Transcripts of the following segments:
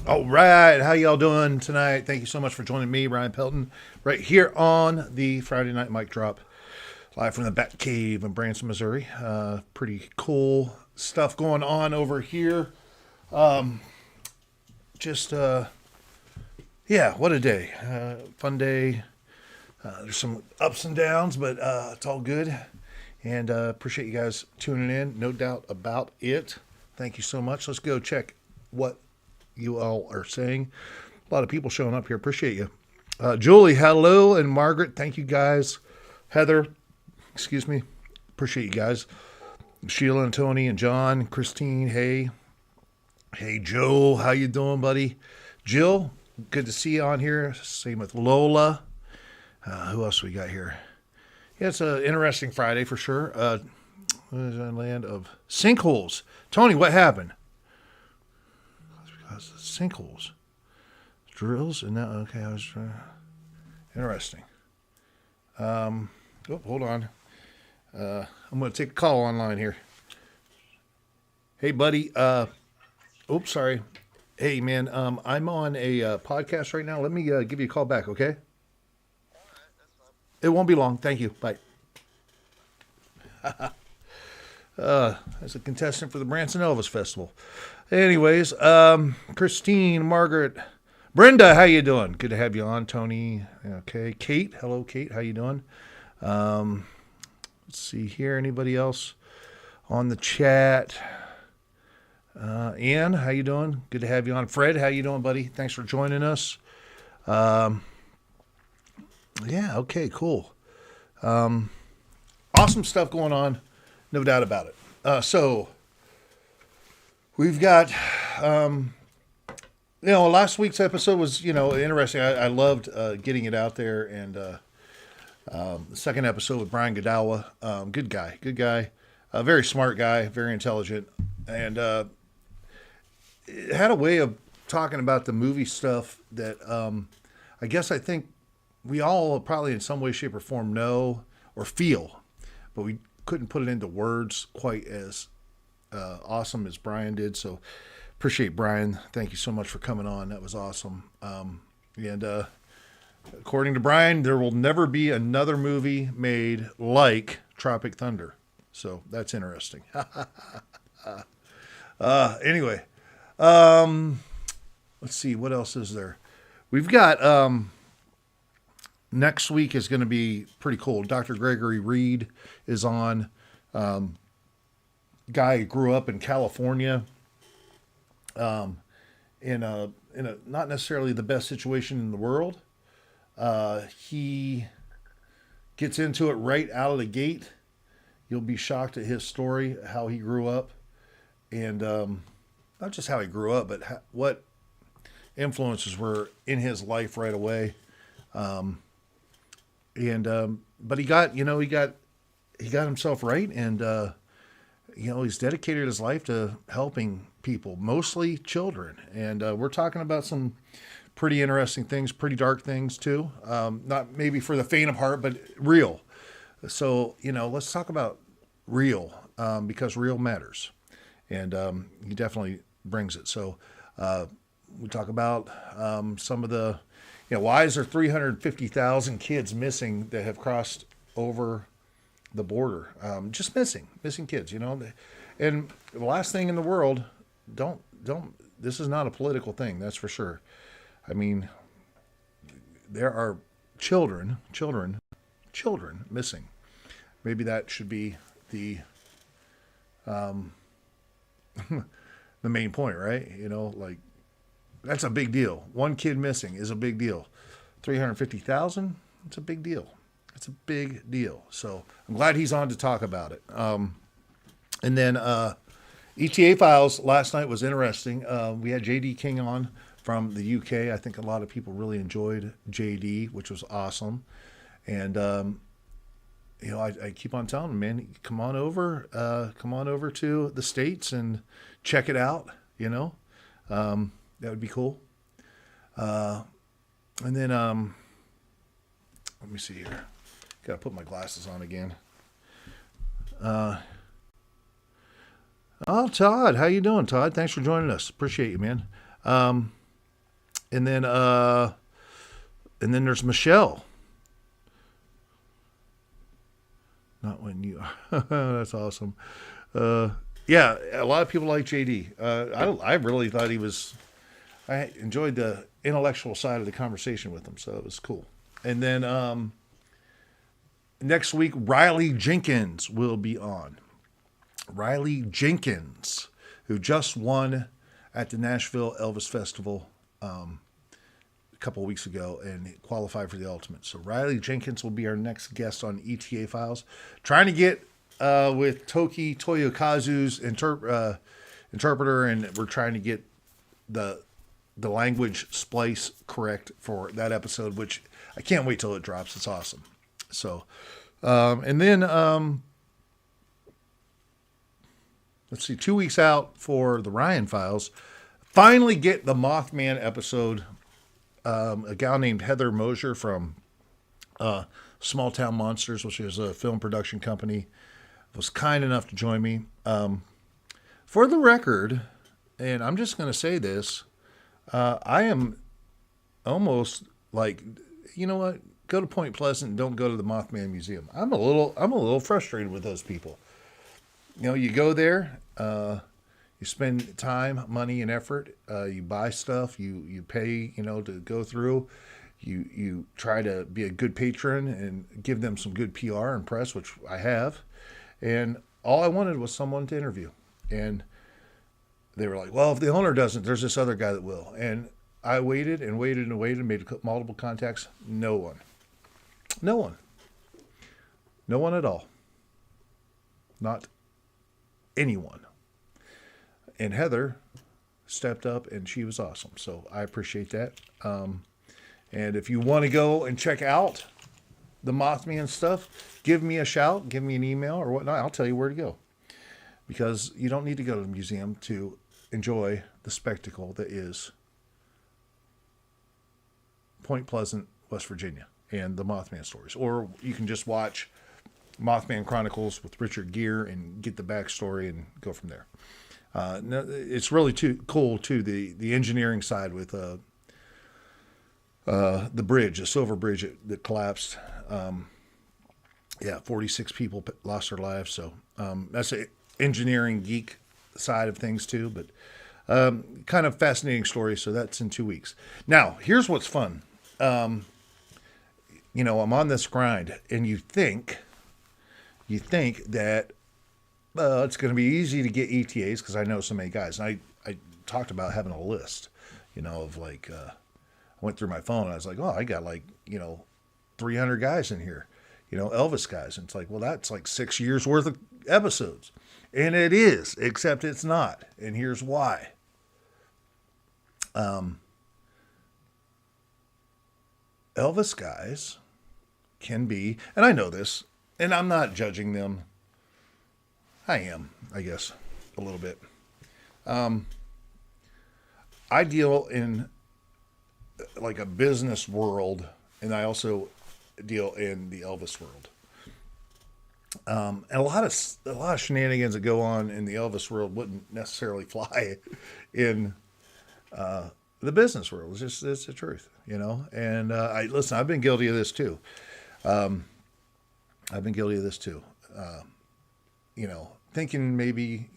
All right, how y'all doing tonight? Thank you so much for joining me, Ryan Pelton, right here on the Friday Night Mic Drop, live from the Bat Cave in Branson, Missouri. Pretty cool stuff going on over here. Just, yeah, what a day. Fun day. There's some ups and downs, but it's all good. And appreciate you guys tuning in. No doubt about it. Thank you so much. Let's go check what you all are saying. A lot of people showing up here. Appreciate you. Julie, hello. And Margaret, thank you guys. Heather, excuse me. Appreciate you guys. Sheila and Tony and John, Christine, hey. Hey, Joe, how you doing, buddy? Jill, good to see you on here. Same with Lola. Who else we got here? Yeah, it's an interesting Friday for sure. Land of sinkholes. Tony, what happened? Because the sinkholes. Drills and now, okay, I was trying. Interesting. Hold on. I'm going to take a call online here. Hey, buddy. Oops, sorry. Hey, man, I'm on a podcast right now. Let me give you a call back, okay? It won't be long. Thank you. Bye. As a contestant for the Branson Elvis Festival. Anyways, Christine, Margaret, Brenda, how you doing? Good to have you on, Tony. Okay, Kate. Hello, Kate. How you doing? Let's see here. Anybody else on the chat? Ian, how you doing? Good to have you on. Fred, how you doing, buddy? Thanks for joining us. Yeah, okay, cool. Awesome stuff going on, no doubt about it. So we've got, last week's episode was, interesting. I loved getting it out there, and the second episode with Brian Godawa, good guy, a very smart guy, very intelligent, and it had a way of talking about the movie stuff that I think we all probably in some way, shape, or form know or feel, but we couldn't put it into words quite as awesome as Brian did. So appreciate Brian. Thank you so much for coming on. That was awesome. And according to Brian, there will never be another movie made like Tropic Thunder. So that's interesting. Anyway, let's see. What else is there? We've got... next week is going to be pretty cool. Dr. Gregory Reed is on. Guy who grew up in California, in a not necessarily the best situation in the world. He gets into it right out of the gate. You'll be shocked at his story, how he grew up, and not just how he grew up, but what influences were in his life right away. But he got himself right, and he's dedicated his life to helping people, mostly children. And we're talking about some pretty interesting things, pretty dark things too. Not maybe for the faint of heart, but real. So let's talk about real, because real matters, and he definitely brings it. So we talk about some of the. Why is there 350,000 kids missing that have crossed over the border? Just missing kids, And the last thing in the world, this is not a political thing, that's for sure. I mean, there are children missing. Maybe that should be the the main point, right? That's a big deal. One kid missing is a big deal. 350,000, it's a big deal. It's a big deal. So I'm glad he's on to talk about it. And then ETA Files last night was interesting. We had JD King on from the UK. I think a lot of people really enjoyed JD, which was awesome. And, I keep on telling him, man, come on over to the States and check it out, That would be cool. And then, let me see here. Got to put my glasses on again. Oh, Todd, how you doing, Todd? Thanks for joining us. Appreciate you, man. And then there's Michelle. Not when you. That's awesome. Yeah, a lot of people like JD. I really thought he was. I enjoyed the intellectual side of the conversation with him, so it was cool. And then next week, Riley Jenkins will be on. Riley Jenkins, who just won at the Nashville Elvis Festival a couple of weeks ago and qualified for the Ultimate. So Riley Jenkins will be our next guest on ETA Files. Trying to get with Toki Toyokazu's interpreter, and we're trying to get the language splice correct for that episode, which I can't wait till it drops. It's awesome. So, and then let's see, 2 weeks out for the Ryan Files. Finally get the Mothman episode. A gal named Heather Mosier from Small Town Monsters, which is a film production company, was kind enough to join me. For the record, and I'm just going to say this, I am almost like, you know what? Go to Point Pleasant and don't go to the Mothman Museum. I'm a little frustrated with those people. You know, you go there, you spend time, money, and effort. You buy stuff. You pay, to go through. You try to be a good patron and give them some good PR and press, which I have. And all I wanted was someone to interview. And they were like, well, if the owner doesn't, there's this other guy that will. And I waited and waited and waited, made multiple contacts. No one. No one. No one at all. Not anyone. And Heather stepped up, and she was awesome. So I appreciate that. And if you want to go and check out the Mothman stuff, give me a shout, give me an email or whatnot. I'll tell you where to go. Because you don't need to go to the museum to enjoy the spectacle that is Point Pleasant, West Virginia, and the Mothman stories. Or you can just watch Mothman Chronicles with Richard Gere and get the backstory and go from there. It's really cool too, the engineering side with the bridge, the Silver Bridge that collapsed. 46 people lost their lives. So that's an engineering geek side of things too, but kind of fascinating story. So that's in 2 weeks. Now, here's what's fun. I'm on this grind, and you think that it's going to be easy to get ETAs because I know so many guys. And I talked about having a list, of like, I went through my phone and I was like, oh, I got 300 guys in here, Elvis guys. And it's like, well, that's like 6 years worth of episodes. And it is, except it's not. And here's why. Elvis guys can be, and I know this, and I'm not judging them. I am, I guess, a little bit. I deal in like a business world, and I also deal in the Elvis world. And a lot of shenanigans that go on in the Elvis world wouldn't necessarily fly in the business world. It's the truth, And I've been guilty of this too. Thinking maybe,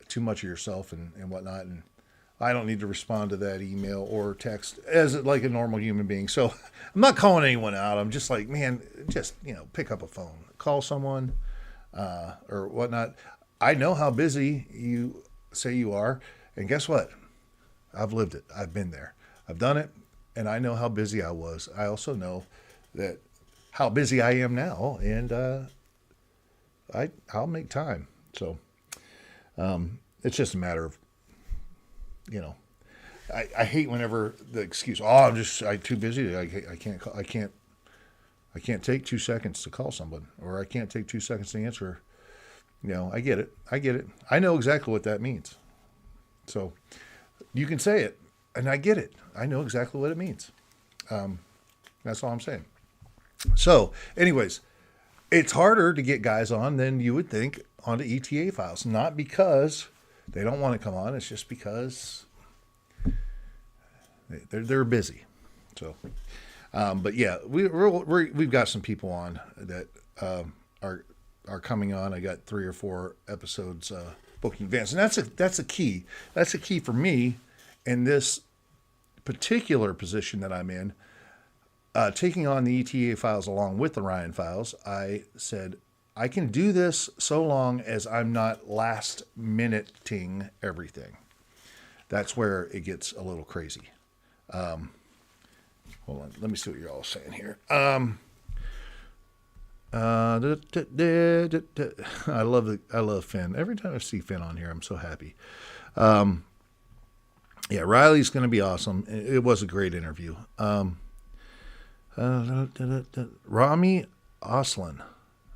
too much of yourself and whatnot. And I don't need to respond to that email or text as like a normal human being. So I'm not calling anyone out. I'm just like, man, just, pick up a phone, call someone or whatnot. I know how busy you say you are. And guess what? I've lived it. I've been there. I've done it. And I know how busy I was. I also know that how busy I am now. And I'll make time. So it's just a matter of, I hate whenever the excuse, I'm too busy. I can't take 2 seconds to call someone, or I can't take 2 seconds to answer. I get it. I know exactly what that means. So you can say it, and I get it. I know exactly what it means. That's all I'm saying. So anyways, it's harder to get guys on than you would think onto ETA Files. Not because they don't want to come on. It's just because They're busy. So, but yeah, we've got some people on that are coming on. I got 3 or 4 episodes booking advance, and that's a key. That's a key for me in this particular position that I'm in. Taking on the ETA files along with the Ryan files, I said I can do this so long as I'm not last minuting everything. That's where it gets a little crazy. Hold on, let me see what you're all saying here. I love Finn. Every time I see Finn on here, I'm so happy. Yeah, Riley's going to be awesome. It was a great interview. Rami Aslan.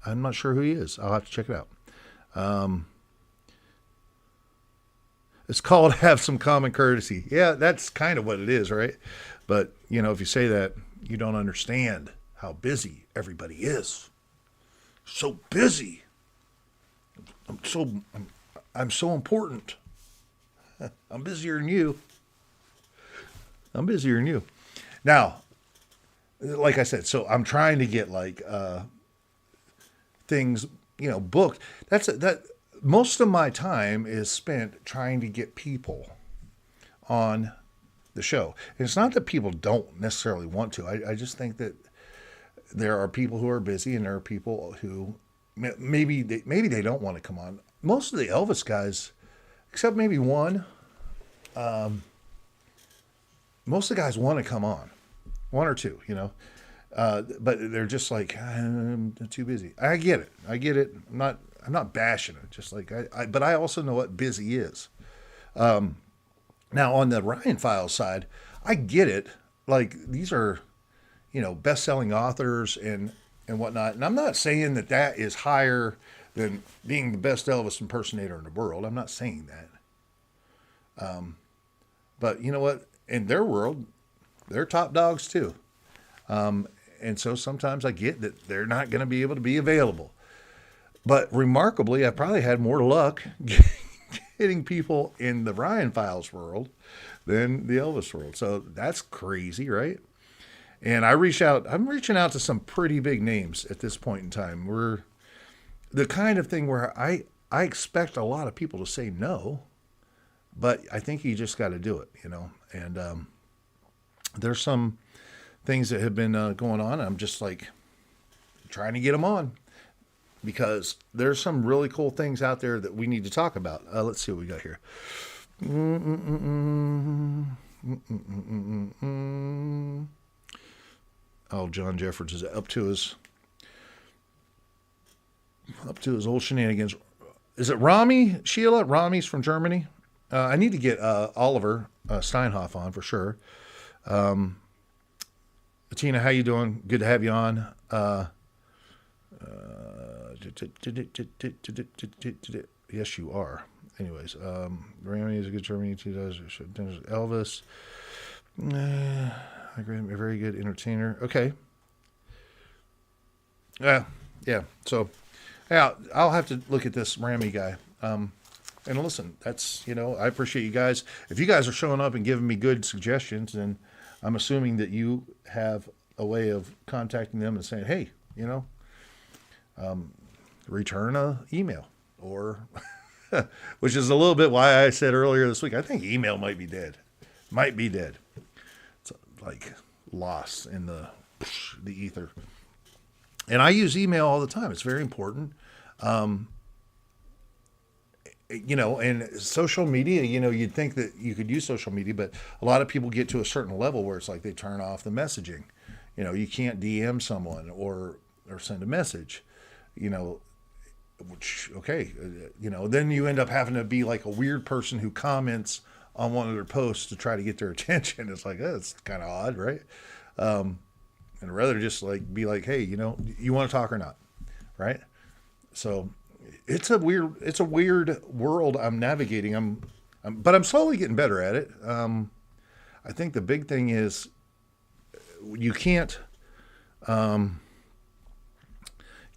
I'm not sure who he is. I'll have to check it out. It's called Have Some Common Courtesy. Yeah, that's kind of what it is, right? But, if you say that, you don't understand how busy everybody is. So busy. I'm so important. I'm busier than you. Now, like I said, so I'm trying to get things, booked. That most of my time is spent trying to get people on the show. And it's not that people don't necessarily want to. I just think that there are people who are busy, and there are people who maybe they don't want to come on. Most of the Elvis guys, except maybe one, most of the guys want to come on, 1 or 2, but they're just like, I'm too busy. I get it. I'm not bashing it. Just like but I also know what busy is. Now on the Ryan Files side, I get it. Like these are, best-selling authors and whatnot. And I'm not saying that is higher than being the best Elvis impersonator in the world. I'm not saying that. But you know what? In their world, they're top dogs too. And so sometimes I get that they're not going to be able to be available. But remarkably, I probably had more luck getting people in the Ryan Files world than the Elvis world. So that's crazy, right? And I'm reaching out to some pretty big names at this point in time. We're the kind of thing where I expect a lot of people to say no, but I think you just got to do it, And there's some things that have been going on. I'm just trying to get them on because there's some really cool things out there that we need to talk about. Let's see what we got here. Oh, John Jeffords is up to his old shenanigans. Is it Rami, Sheila? Rami's from Germany. I need to get Oliver Steinhoff on for sure. Tina, how you doing? Good to have you on. Yes, you are. Anyways, Rami is a good Germany. Elvis. A very good entertainer. Okay. Yeah. So, yeah, I'll have to look at this Rami guy. And listen, that's, I appreciate you guys. If you guys are showing up and giving me good suggestions, then I'm assuming that you have a way of contacting them and saying, hey, return a email or, which is a little bit why I said earlier this week, I think email might be dead. It's lost in the ether. And I use email all the time. It's very important. And social media, you'd think that you could use social media, but a lot of people get to a certain level where it's like they turn off the messaging. You can't DM someone or send a message, which, okay, then you end up having to be like a weird person who comments on one of their posts to try to get their attention. It's like, that's kind of odd, right? And rather just be like, hey, you want to talk or not, right? So it's a weird world I'm navigating. But I'm slowly getting better at it. I think the big thing is you can't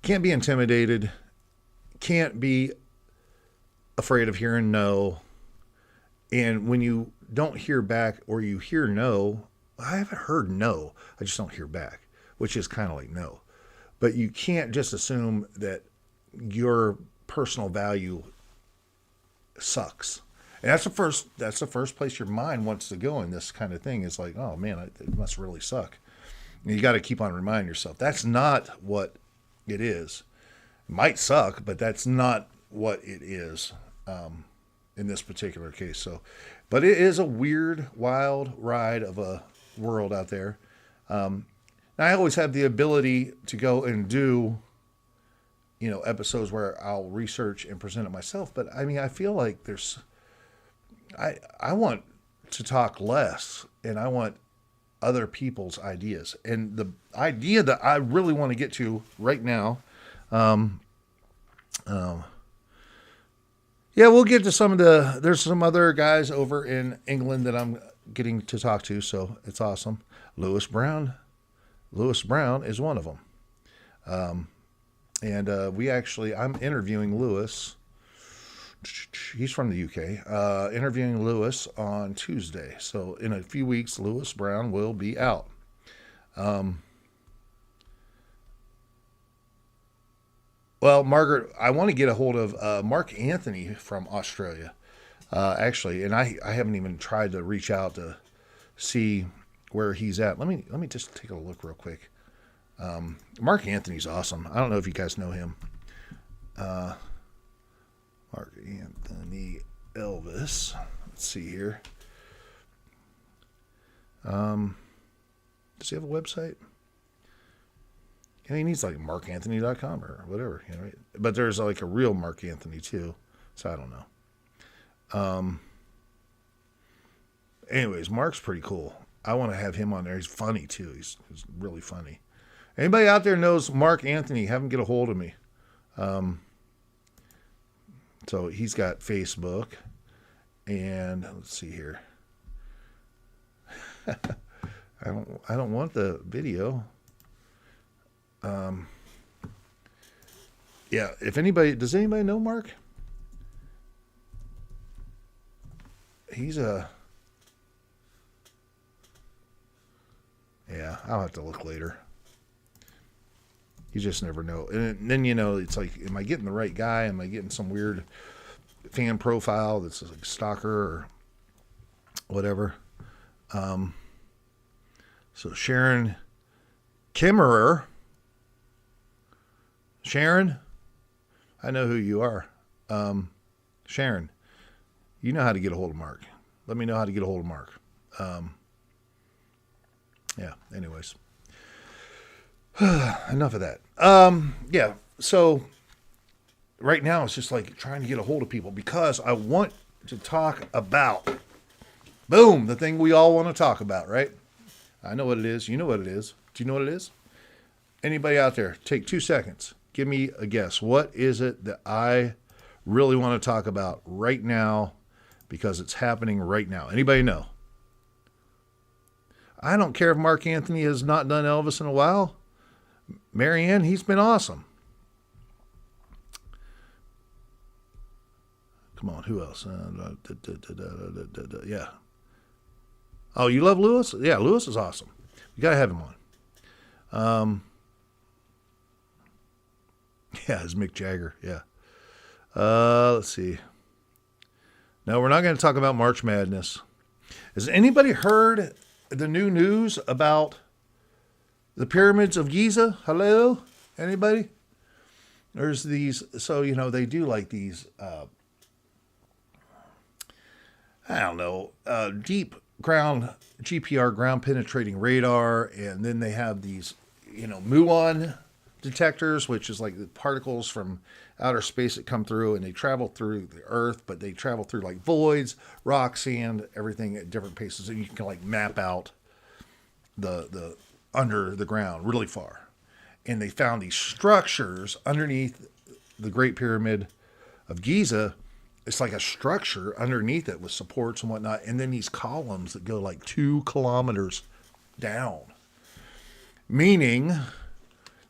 be intimidated, can't be afraid of hearing no. And when you don't hear back, or you hear no. I haven't heard no. I just don't hear back, which is kind of like no. But you can't just assume that your personal value sucks. And that's the first place your mind wants to go in this kind of thing. Is like, oh man, it must really suck. And you got to keep on reminding yourself that's not what it is. It might suck, but that's not what it is in this particular case. So, but it is a weird, wild ride of a world out there. I always have the ability to go and do, episodes where I'll research and present it myself. But I mean, I feel like I want to talk less, and I want other people's ideas. And the idea that I really want to get to right now, we'll get to there's some other guys over in England that I'm getting to talk to, so it's awesome. Lewis Brown is one of them. I'm interviewing Lewis. He's from the UK. Interviewing Lewis on Tuesday. So in a few weeks, Lewis Brown will be out. Margaret, I want to get a hold of Mark Anthony from Australia, actually, and I haven't even tried to reach out to see where he's at. Let me just take a look real quick. Mark Anthony's awesome. I don't know if you guys know him. Mark Anthony Elvis. Let's see here. Does he have a website? He needs like markanthony.com or whatever, right? But there's like a real Mark Anthony too. So I don't know. Anyways, Mark's pretty cool. I want to have him on there. He's funny too. He's really funny. Anybody out there knows Mark Anthony, have him get a hold of me. So he's got Facebook, and let's see here. I don't want the video. Does anybody know Mark? I'll have to look later. You just never know. And then, it's like, am I getting the right guy? Am I getting some weird fan profile that's like stalker or whatever? So Sharon Kimmerer. Sharon, I know who you are. Sharon, you know how to get a hold of Mark. Let me know how to get a hold of Mark. Anyways. Enough of that. So right now it's just like trying to get a hold of people because I want to talk about, boom, the thing we all want to talk about, right? I know what it is. You know what it is. Do you know what it is? Anybody out there, take 2 seconds. Give me a guess. What is it that I really want to talk about right now because it's happening right now? Anybody know? I don't care if Mark Anthony has not done Elvis in a while. Marianne, he's been awesome. Come on, who else? Yeah. Oh, you love Lewis? Yeah, Lewis is awesome. You got to have him on. It's Mick Jagger. Yeah. Let's see. No, we're not going to talk about March Madness. Has anybody heard the new news about the pyramids of Giza? Hello? Anybody? There's these, so, they do like these, deep ground, GPR, ground penetrating radar. And then they have these, muon detectors, which is like the particles from outer space that come through, and they travel through the earth, but they travel through like voids, rock, sand, everything at different paces. And you can like map out the under the ground really far. And they found these structures underneath the Great Pyramid of Giza. It's like a structure underneath it with supports and whatnot. And then these columns that go like 2 kilometers down. Meaning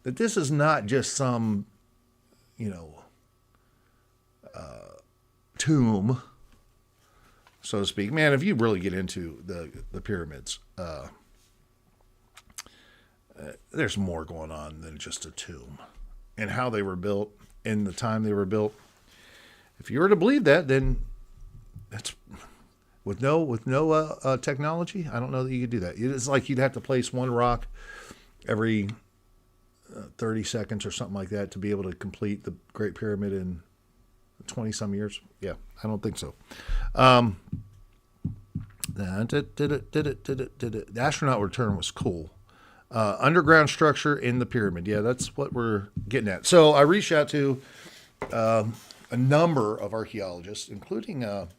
that this is not just some, tomb so to speak. Man, if you really get into the pyramids, there's more going on than just a tomb, and how they were built in the time they were built. If you were to believe that, then that's with no technology. I don't know that you could do that. It's like you'd have to place one rock every 30 seconds or something like that to be able to complete the Great Pyramid in 20 some years. Yeah, I don't think so. The astronaut return was cool. Underground structure in the pyramid. Yeah, that's what we're getting at. So I reached out to a number of archaeologists, including a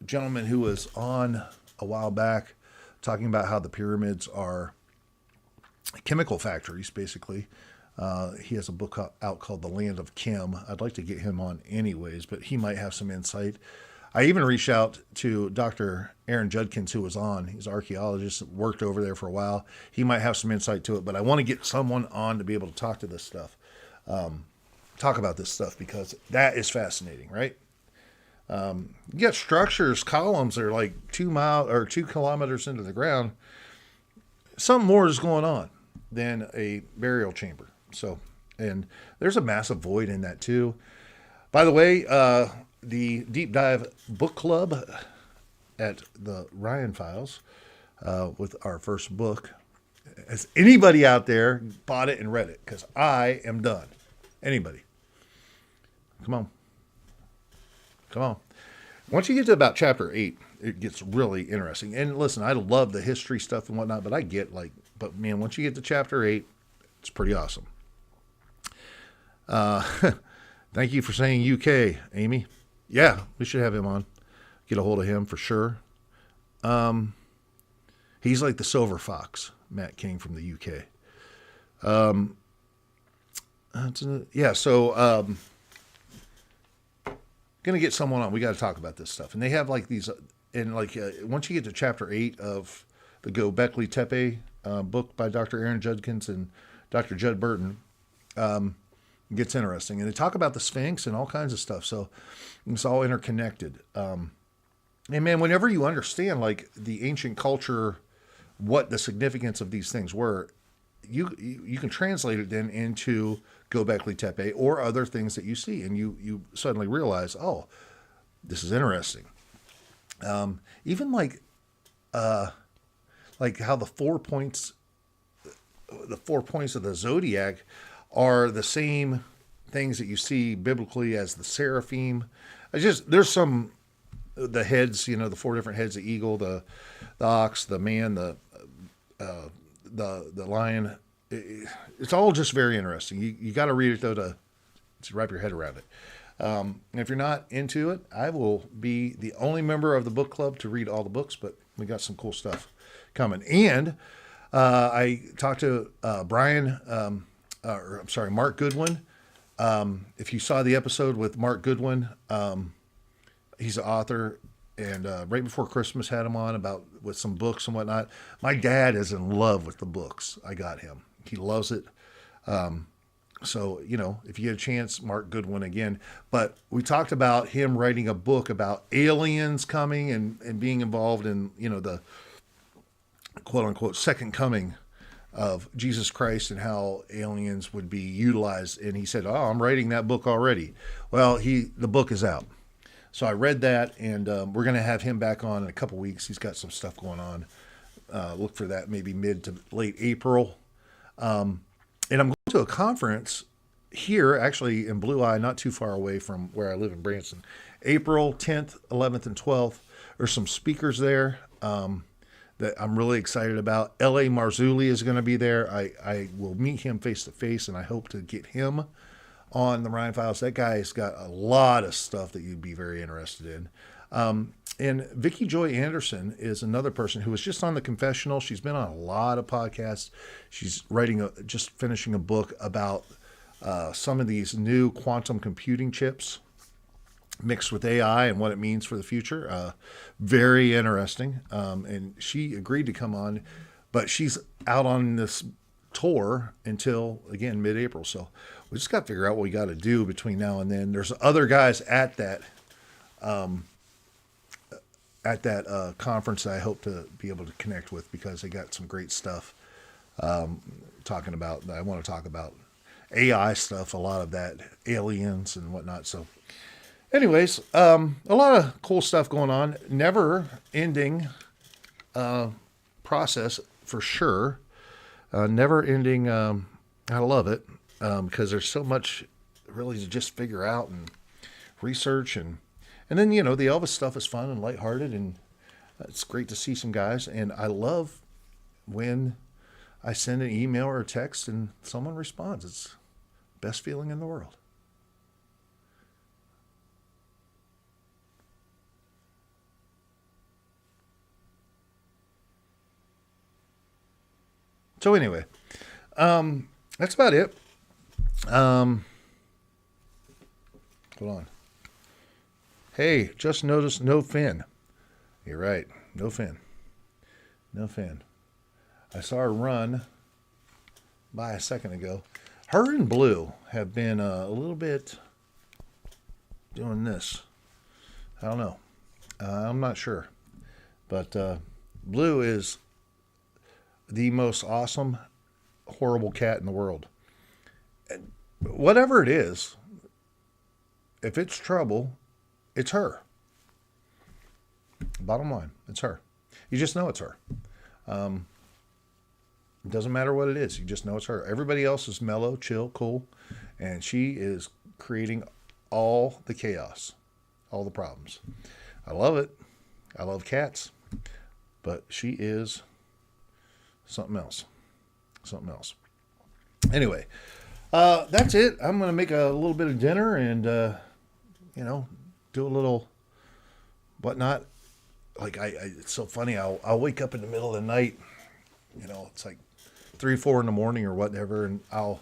gentleman who was on a while back talking about how the pyramids are chemical factories, basically. He has a book out called The Land of Chem. I'd like to get him on anyways, but he might have some insight. I even reached out to Dr. Aaron Judkins, who was on. He's an archaeologist, worked over there for a while. He might have some insight to it, but I want to get someone on to be able to talk to this stuff, talk about this stuff, because that is fascinating, right? You get structures, columns that are like 2 kilometers into the ground. Something more is going on than a burial chamber. So, and there's a massive void in that too. By the way, the Deep Dive Book Club at the Ryan Files, with our first book. Has anybody out there bought it and read it? Because I am done. Anybody? Come on. Once you get to about chapter 8, it gets really interesting. And listen, I love the history stuff and whatnot, but but man, once you get to chapter 8, it's pretty awesome. Thank you for saying UK, Amy. Yeah, we should have him on. Get a hold of him for sure. He's like the silver fox, Matt King from the UK. Gonna get someone on. We got to talk about this stuff. And they have like these, and like once you get to chapter 8 of the Göbekli Tepe book by Dr. Aaron Judkins and Dr. Judd Burton, it gets interesting. And they talk about the Sphinx and all kinds of stuff. So it's all interconnected. And man, whenever you understand like the ancient culture, what the significance of these things were, you can translate it then into Göbekli Tepe or other things that you see, and you suddenly realize, oh, this is interesting. Even like how the 4 points of the zodiac are the same things that you see biblically as the seraphim. There's some, the heads, the 4 different heads: the eagle, the ox, the man, the lion. It's all just very interesting. You got to read it though to wrap your head around it. And if you're not into it, I will be the only member of the book club to read all the books, but we got some cool stuff coming. And I talked to Mark Goodwin. If you saw the episode with Mark Goodwin, he's an author, and right before Christmas had him on with some books and whatnot. My dad is in love with the books. I got him. He loves it. So, if you get a chance, Mark Goodwin again. But we talked about him writing a book about aliens coming and being involved in, the quote unquote second coming of Jesus Christ and how aliens would be utilized. And he said, oh, I'm writing that book already. Well, the book is out. So I read that, and we're going to have him back on in a couple weeks. He's got some stuff going on. Look for that maybe mid to late April. And I'm going to a conference here, actually in Blue Eye, not too far away from where I live in Branson. April 10th, 11th, and 12th. There's some speakers there that I'm really excited about. L.A. Marzulli is going to be there. I will meet him face to face, and I hope to get him on the Ryan Files. That guy's got a lot of stuff that you'd be very interested in. And Vicki Joy Anderson is another person who was just on The Confessional. She's been on a lot of podcasts. She's just finishing a book about some of these new quantum computing chips mixed with AI and what it means for the future. Very interesting. And she agreed to come on, but she's out on this tour until, again, mid-April. So we just got to figure out what we got to do between now and then. There's other guys at that at that conference that I hope to be able to connect with, because they got some great stuff talking about. I want to talk about AI stuff, a lot of that, aliens and whatnot. So, anyways, a lot of cool stuff going on. Never ending process for sure. Never ending. I love it because there's so much really to just figure out and research, and then the Elvis stuff is fun and lighthearted, and it's great to see some guys. And I love when I send an email or a text and someone responds. It's the best feeling in the world. So anyway, that's about it. Hold on. Hey, just noticed no fin. You're right. No fin. No fin. I saw her run by a second ago. Her and Blue have been a little bit doing this. I don't know. I'm not sure. But Blue is the most awesome, horrible cat in the world. And whatever it is, if it's trouble, it's her. Bottom line, it's her. You just know it's her. It doesn't matter what it is. You just know it's her. Everybody else is mellow, chill, cool. And she is creating all the chaos, all the problems. I love it. I love cats. But she is something else. Something else. Anyway, that's it. I'm going to make a little bit of dinner and, do a little whatnot. Like, it's so funny. I'll wake up in the middle of the night. It's like 3, 4 in the morning or whatever, and I'll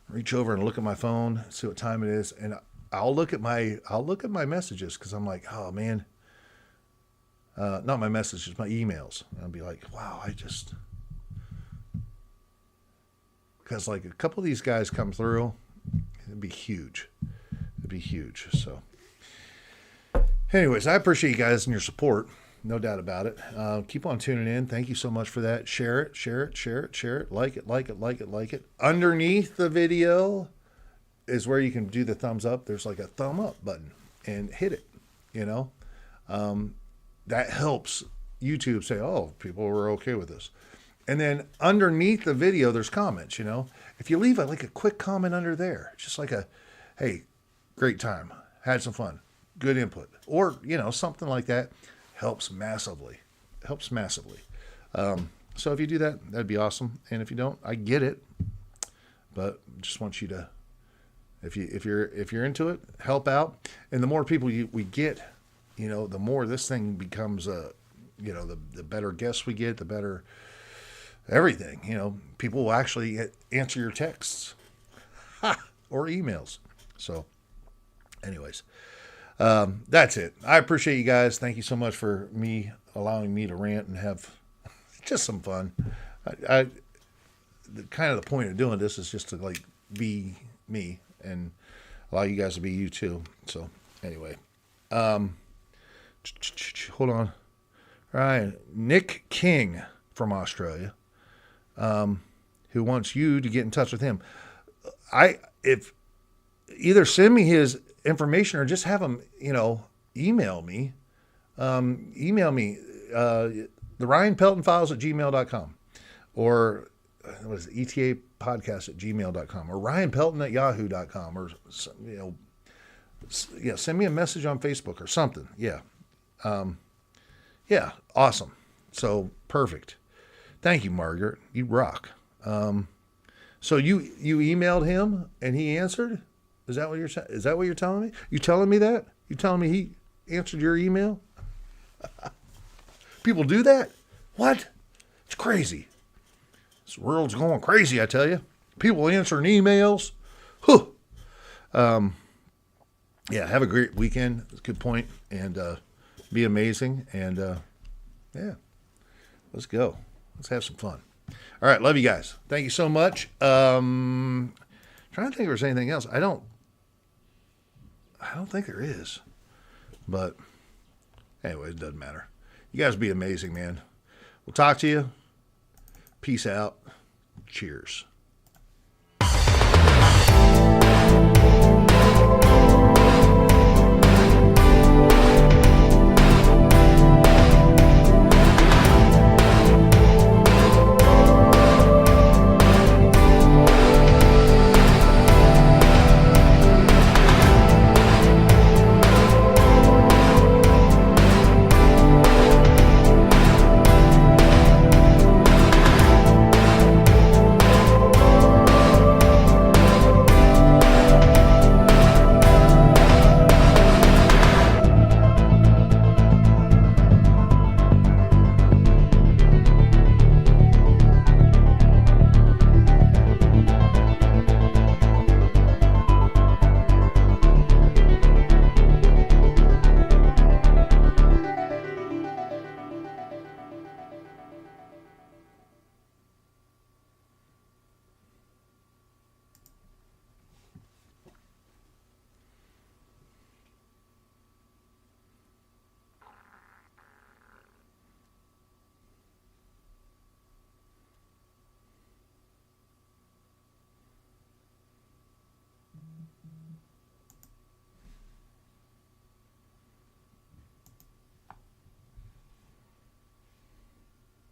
reach over and look at my phone, see what time it is, and I'll look at my messages, because I'm like, oh man, not my messages, my emails. And I'll be like, wow, because like a couple of these guys come through, it'd be huge. It'd be huge. So, anyways, I appreciate you guys and your support. No doubt about it. Keep on tuning in. Thank you so much for that. Share it, share it, share it, share it. Like it, like it, like it, like it. Underneath the video is where you can do the thumbs up. There's like a thumb up button, and hit it, That helps YouTube say, oh, people were okay with this. And then underneath the video, there's comments, If you leave a quick comment under there, just like hey, great time, had some fun, good input, or, something like that, helps massively. So if you do that, that'd be awesome. And if you don't, I get it, but just want you to, if you're into it, help out. And the more people we get, the more this thing becomes, the better guests we get, the better everything. People will actually answer your texts or emails. So anyways, that's it. I appreciate you guys. Thank you so much for allowing me to rant and have just some fun. The point of doing this is just to be me and allow you guys to be you too. So anyway, hold on. All right. Nick King from Australia, who wants you to get in touch with him. If either send me his information or just have him, email me. Email me, the RyanPeltonFiles@gmail.com, or what is it, ETA podcast@gmail.com, or RyanPelton@yahoo.com, or, send me a message on Facebook or something. Yeah. Yeah. Awesome. So perfect. Thank you, Margaret. You rock. So you emailed him and he answered? Is that what you're telling me? You telling me that? You telling me he answered your email? People do that? What? It's crazy. This world's going crazy, I tell you. People answering emails. Whew. Yeah, have a great weekend. That's a good point. And be amazing. And yeah, let's go. Let's have some fun. All right, love you guys. Thank you so much. Trying to think if there's anything else. I don't think there is. But Anyway, it doesn't matter. You guys be amazing, man. We'll talk to you. Peace out. Cheers.